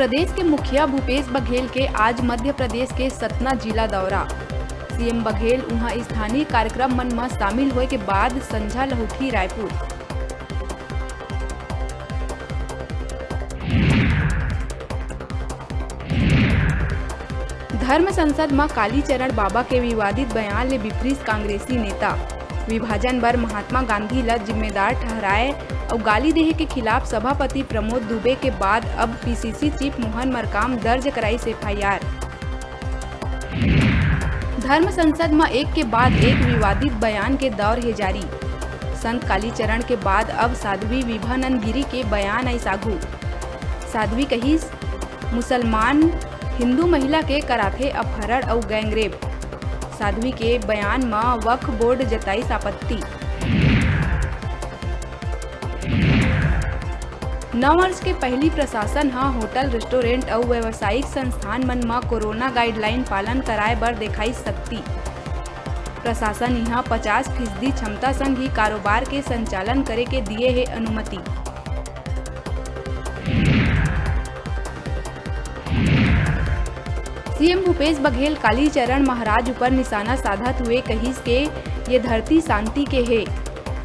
प्रदेश के मुखिया भूपेश बघेल के आज मध्य प्रदेश के सतना जिला दौरा। सीएम बघेल वहां स्थानीय कार्यक्रम मन में शामिल होए के बाद संझा लहुठी रायपुर। धर्म संसद में कालीचरण बाबा के विवादित बयान ले विपरीत कांग्रेसी नेता विभाजन बर महात्मा गांधी ला जिम्मेदार ठहराए और गाली देहे के खिलाफ सभापति प्रमोद दुबे के बाद अब पीसीसी चीफ मोहन मरकाम दर्ज कराई एफआईआर। धर्म संसद में एक के बाद एक विवादित बयान के दौर है जारी। संत कालीचरण के बाद अब साध्वी विभानंद गिरी के बयान आई साघू। साध्वी कहिस मुसलमान हिंदू महिला के कराथे अपहरण और गैंगरेप। साध्वी के बयान में वक्फ बोर्ड जताई आपत्ति। 9 वर्ष के पहली प्रशासन होटल रेस्टोरेंट और व्यावसायिक संस्थान मन में कोरोना गाइडलाइन पालन कराए बर दिखाई सख्ती। प्रशासन यहाँ 50% क्षमता संग ही कारोबार के संचालन करे के दिए है अनुमति। सीएम भूपेश बघेल कालीचरण महाराज ऊपर निशाना साधत हुए कहिस के ये धरती शांति के है,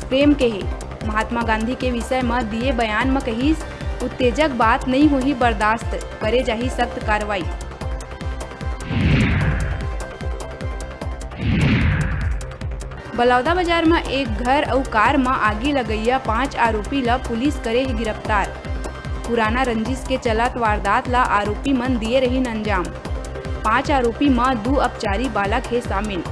प्रेम के है। महात्मा गांधी के विषय में दिए बयान में कहिस उत्तेजक बात नहीं हुई बर्दाश्त करे जाही सख्त कार्रवाई। बलौदा बाजार में एक घर और कार में आगी लगैया 5 आरोपी ला पुलिस करे है गिरफ्तार। पुराना रंजिश के चलत वारदात ला आरोपी मन दिए रही अंजाम। 5 आरोपी में 2 अपचारी बालक है शामिल।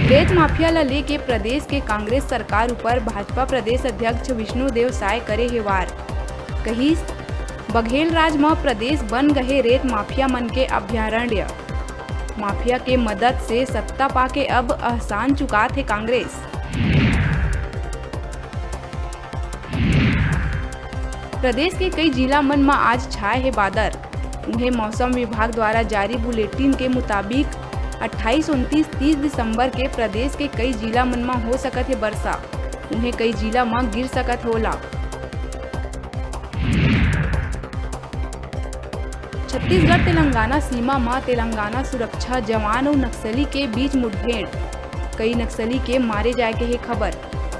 रेत माफिया ला लेके प्रदेश के कांग्रेस सरकार ऊपर भाजपा प्रदेश अध्यक्ष विष्णुदेव साय करे है वार। कहिस बघेल राज में प्रदेश बन गए रेत माफिया मन के अभ्यारण्य। माफिया के मदद से सत्ता पाके अब एहसान चुकात है कांग्रेस। प्रदेश के कई जिला मन में आज छाए है बादल। उन्हें मौसम विभाग द्वारा जारी बुलेटिन के मुताबिक 28, 29, 30 दिसंबर के प्रदेश के कई जिला मन में हो सकत है वर्षा। उन्हें कई जिला में गिर सकत होला। छत्तीसगढ़ तेलंगाना सीमा में तेलंगाना सुरक्षा जवान और नक्सली के बीच मुठभेड़। कई नक्सली के मारे जाए के है खबर।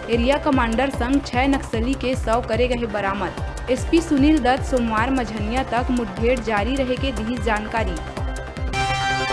एरिया कमांडर संग 6 नक्सली के 100 करे गए बरामद। एसपी सुनील दत्त सोमवार मझनिया तक मुठभेड़ जारी रहे के दी जानकारी।